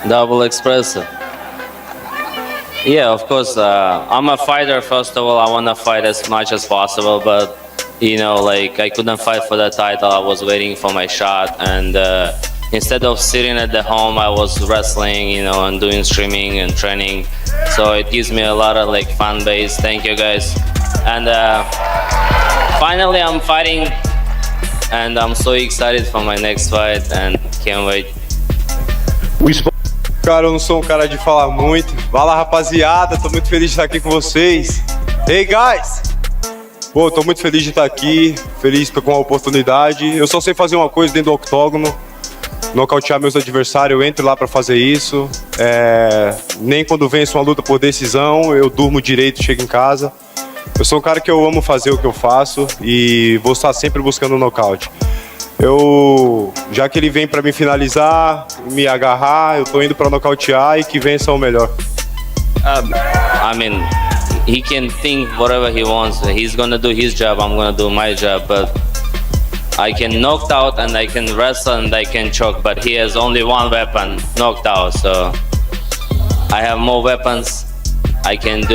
Double expressive. Yeah, of course. I'm a fighter. First of all, I want to fight as much as possible, but you know, like I couldn't fight for the title. I was waiting for my shot, and instead of sitting at the home, I was wrestling, you know, and doing streaming and training. So it gives me a lot of like fan base. Thank you guys. And finally, I'm fighting, and I'm so excited for my next fight, and can't wait. Cara, eu não sou um cara de falar muito. Vai lá, rapaziada, tô muito feliz de estar aqui com vocês. Hey, guys! Pô, tô muito feliz de estar aqui, feliz com a oportunidade. Eu só sei fazer uma coisa dentro do octógono, nocautear meus adversários, eu entro lá pra fazer isso. Nem quando venço uma luta por decisão, eu durmo direito, chego em casa. Eu sou um cara que eu amo fazer o que eu faço e vou estar sempre buscando um nocaute. Já que ele vem para me finalizar, me agarrar, eu tô indo para nocautear e que vença o melhor. I mean, he can think whatever he wants. He's gonna do his job, I'm gonna do my job. But I can knock out and I can wrestle and I can choke. But he has only one weapon, knocked out. So I have more weapons. I can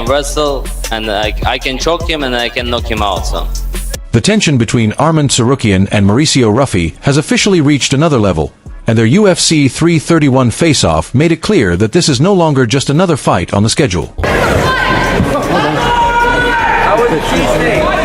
wrestle and I can choke him and I can knock him out. So. The tension between Arman Tsarukyan and Mauricio Ruffy has officially reached another level, and their UFC 331 face-off made it clear that this is no longer just another fight on the schedule. How was the cheesesteak?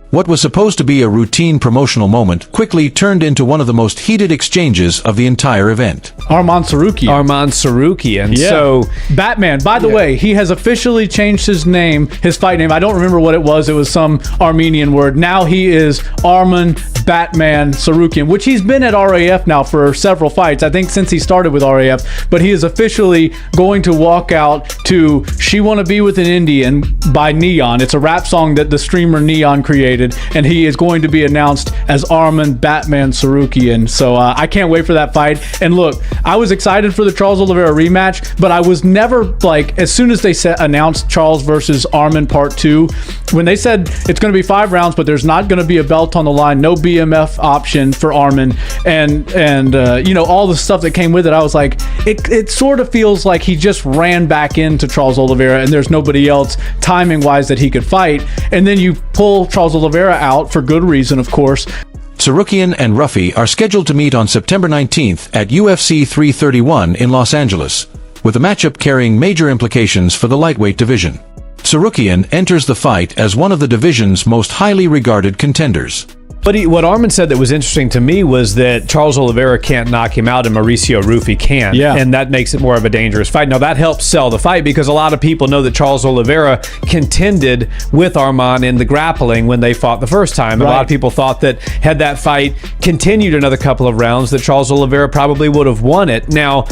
What was supposed to be a routine promotional moment quickly turned into one of the most heated exchanges of the entire event. Arman Tsarukyan. Arman Tsarukyan. Yeah. So Batman. By the way, he has officially changed his name, his fight name. I don't remember what it was. It was some Armenian word. Now he is Arman Batman Tsarukyan, which he's been at RAF now for several fights, I think since he started with RAF, but he is officially going to walk out to She Wanna Be With an Indian by Neon. It's a rap song that the streamer Neon created, and he is going to be announced as Arman Batman Tsarukyan. So I can't wait for that fight. And look, I was excited for the Charles Oliveira rematch, but I was never like, as soon as they announced Charles versus Arman Part 2, when they said it's going to be 5 rounds, but there's not going to be a belt on the line, no BMF option for Arman, and you know, all the stuff that came with it, I was like, it sort of feels like he just ran back into Charles Oliveira and there's nobody else timing wise that he could fight. And then you pull Charles Oliveira out for good reason, of course. Tsarukyan and Ruffy are scheduled to meet on September 19th at UFC 331 in Los Angeles, with the matchup carrying major implications for the lightweight division. Tsarukyan enters the fight as one of the division's most highly regarded contenders. But what Arman said that was interesting to me was that Charles Oliveira can't knock him out and Mauricio Ruffy can. Yeah. And that makes it more of a dangerous fight. Now, that helps sell the fight because a lot of people know that Charles Oliveira contended with Arman in the grappling when they fought the first time. Right. A lot of people thought that had that fight continued another couple of rounds, that Charles Oliveira probably would have won it. Now,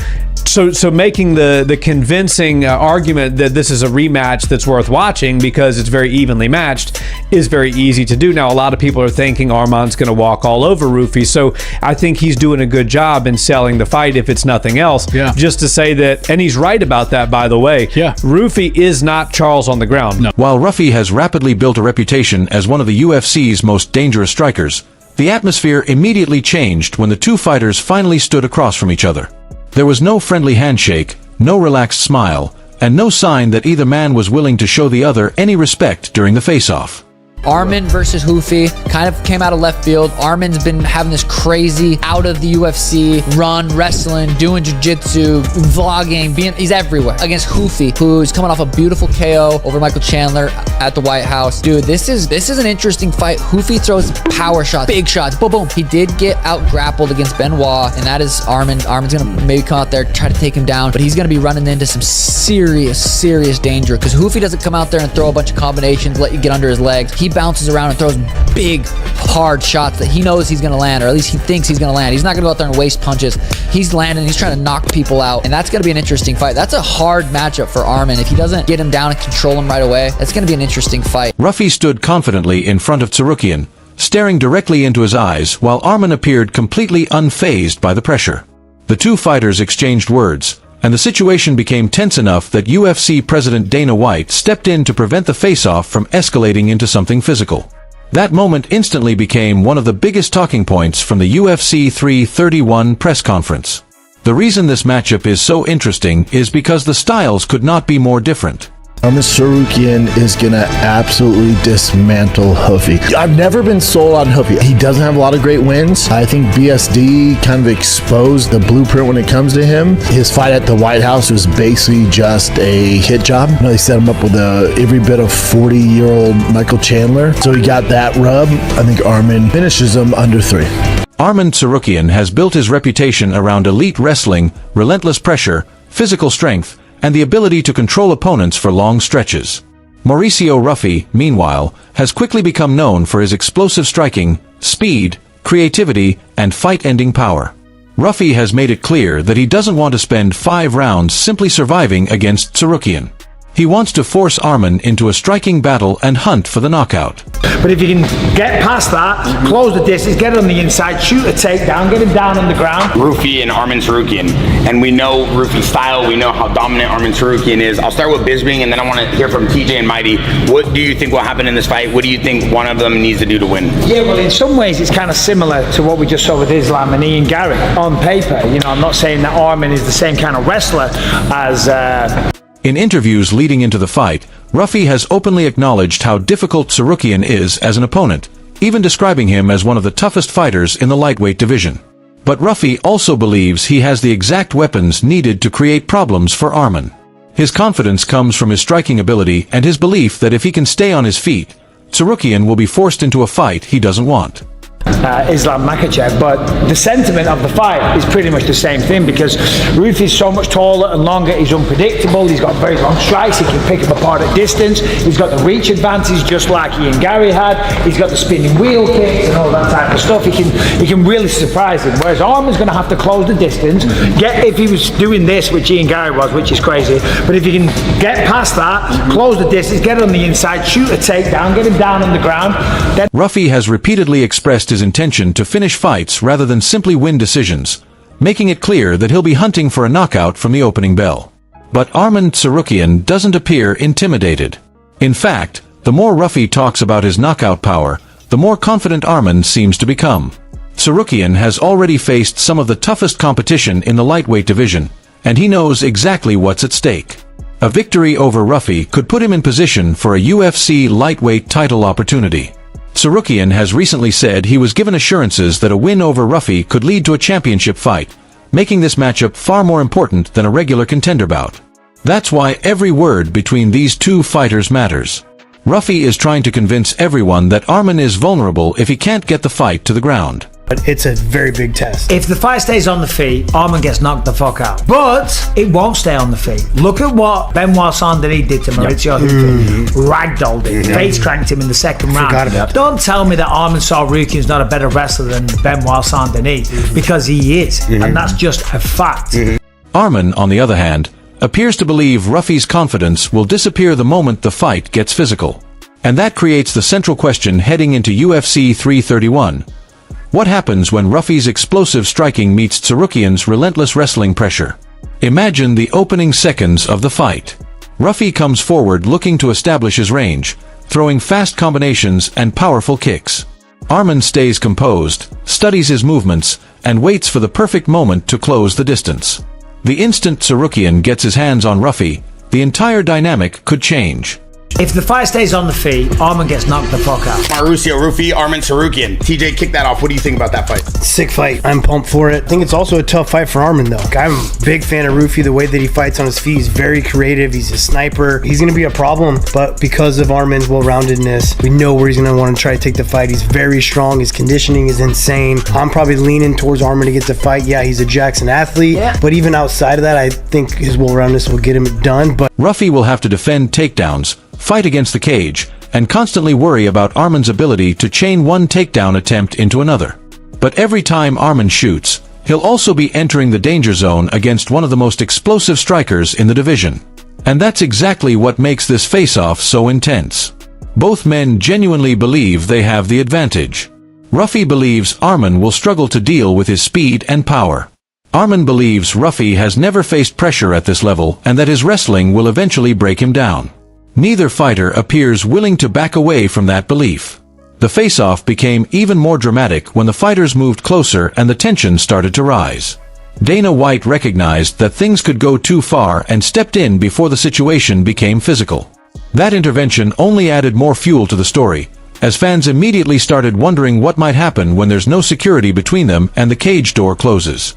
so making the convincing argument that this is a rematch that's worth watching because it's very evenly matched is very easy to do. Now, a lot of people are thinking Arman's going to walk all over Ruffy, so I think he's doing a good job in selling the fight, if it's nothing else. Yeah. Just to say that, and he's right about that, by the way. Yeah. Ruffy is not Charles on the ground. No. While Ruffy has rapidly built a reputation as one of the UFC's most dangerous strikers, the atmosphere immediately changed when the two fighters finally stood across from each other. There was no friendly handshake, no relaxed smile, and no sign that either man was willing to show the other any respect during the face-off. Arman versus Ruffy kind of came out of left field. Arman's been having this crazy out of the UFC run, wrestling, doing jiu-jitsu, vlogging, he's everywhere. Against Ruffy, who's coming off a beautiful KO over Michael Chandler at the White House. Dude, this is an interesting fight. Ruffy throws power shots, big shots, boom, boom. He did get out grappled against Benoit, and that is Arman. Arman's gonna maybe come out there, try to take him down, but he's gonna be running into some serious danger because Ruffy doesn't come out there and throw a bunch of combinations, let you get under his legs. He bounces around and throws big, hard shots that he knows he's going to land, or at least he thinks he's going to land. He's not going to go out there and waste punches. He's landing. He's trying to knock people out, and that's going to be an interesting fight. That's a hard matchup for Arman. If he doesn't get him down and control him right away, that's going to be an interesting fight. Ruffy stood confidently in front of Tsarukyan, staring directly into his eyes while Arman appeared completely unfazed by the pressure. The two fighters exchanged words, and the situation became tense enough that UFC President Dana White stepped in to prevent the face-off from escalating into something physical. That moment instantly became one of the biggest talking points from the UFC 331 press conference. The reason this matchup is so interesting is because the styles could not be more different. Arman Tsarukyan is going to absolutely dismantle Ruffy. I've never been sold on Ruffy. He doesn't have a lot of great wins. I think BSD kind of exposed the blueprint when it comes to him. His fight at the White House was basically just a hit job. You know, they set him up with every bit of 40-year-old Michael Chandler. So he got that rub. I think Arman finishes him under 3. Arman Tsarukyan has built his reputation around elite wrestling, relentless pressure, physical strength, and the ability to control opponents for long stretches. Mauricio Ruffy, meanwhile, has quickly become known for his explosive striking, speed, creativity, and fight-ending power. Ruffy has made it clear that he doesn't want to spend 5 rounds simply surviving against Tsarukyan. He wants to force Arman into a striking battle and hunt for the knockout. But if you can get past that, close the distance, get it on the inside, shoot a takedown, get him down on the ground. Ruffy and Arman Tsarukyan, and we know Ruffy's style, we know how dominant Arman Tsarukyan is. I'll start with Bisping, and then I want to hear from TJ and Mighty. What do you think will happen in this fight? What do you think one of them needs to do to win? Yeah, well, in some ways it's kind of similar to what we just saw with Islam and Ian Gary on paper. You know, I'm not saying that Arman is the same kind of wrestler as... In interviews leading into the fight, Ruffy has openly acknowledged how difficult Tsarukyan is as an opponent, even describing him as one of the toughest fighters in the lightweight division. But Ruffy also believes he has the exact weapons needed to create problems for Arman. His confidence comes from his striking ability and his belief that if he can stay on his feet, Tsarukyan will be forced into a fight he doesn't want. Islam Makhachev, but the sentiment of the fight is pretty much the same thing, because Ruffy is so much taller and longer, he's unpredictable, he's got very long strikes, he can pick him apart at distance, he's got the reach advantage just like Ian Gary had, he's got the spinning wheel kicks and all that type of stuff. He can really surprise him, whereas Arman's going to have to close the distance, if he was doing this, which Ian Gary was, which is crazy, but if he can get past that, close the distance, get it on the inside, shoot a takedown, get him down on the ground, then... Ruffy has repeatedly expressed his intention to finish fights rather than simply win decisions, making it clear that he'll be hunting for a knockout from the opening bell. But Arman Tsarukyan doesn't appear intimidated. In fact, the more Ruffy talks about his knockout power, the more confident Arman seems to become. Tsarukyan has already faced some of the toughest competition in the lightweight division, and he knows exactly what's at stake. A victory over Ruffy could put him in position for a UFC lightweight title opportunity. Tsarukyan has recently said he was given assurances that a win over Ruffy could lead to a championship fight, making this matchup far more important than a regular contender bout. That's why every word between these two fighters matters. Ruffy is trying to convince everyone that Arman is vulnerable if he can't get the fight to the ground. But it's a very big test. If the fight stays on the feet, Arman gets knocked the fuck out. But it won't stay on the feet. Look at what Benoit Saint-Denis did to Mauricio Ruffy. Ragdolled him. Face cranked him in the second round. Forgot about that. Don't tell me that Arman Tsarukyan is not a better wrestler than Benoit Saint-Denis, because he is. And that's just a fact. Arman, on the other hand, appears to believe Ruffy's confidence will disappear the moment the fight gets physical. And that creates the central question heading into UFC 331. What happens when Ruffy's explosive striking meets Tsarukyan's relentless wrestling pressure? Imagine the opening seconds of the fight. Ruffy comes forward looking to establish his range, throwing fast combinations and powerful kicks. Arman stays composed, studies his movements, and waits for the perfect moment to close the distance. The instant Tsarukyan gets his hands on Ruffy, the entire dynamic could change. If the fight stays on the feet, Arman gets knocked the fuck out. Mauricio Ruffy, Arman Tsarukyan. TJ, kick that off. What do you think about that fight? Sick fight. I'm pumped for it. I think it's also a tough fight for Arman, though. I'm a big fan of Ruffy. The way that he fights on his feet, he's very creative. He's a sniper. He's going to be a problem, but because of Arman's well-roundedness, we know where he's going to want to try to take the fight. He's very strong. His conditioning is insane. I'm probably leaning towards Arman to get the fight. Yeah, he's a Jackson athlete, but even outside of that, I think his well-roundedness will get him done. But Ruffy will have to defend takedowns, fight against the cage, and constantly worry about Arman's ability to chain one takedown attempt into another. But every time Arman shoots, he'll also be entering the danger zone against one of the most explosive strikers in the division. And that's exactly what makes this face-off so intense. Both men genuinely believe they have the advantage. Ruffy believes Arman will struggle to deal with his speed and power. Arman believes Ruffy has never faced pressure at this level and that his wrestling will eventually break him down. Neither fighter appears willing to back away from that belief. The face-off became even more dramatic when the fighters moved closer and the tension started to rise. Dana White recognized that things could go too far and stepped in before the situation became physical. That intervention only added more fuel to the story, as fans immediately started wondering what might happen when there's no security between them and the cage door closes.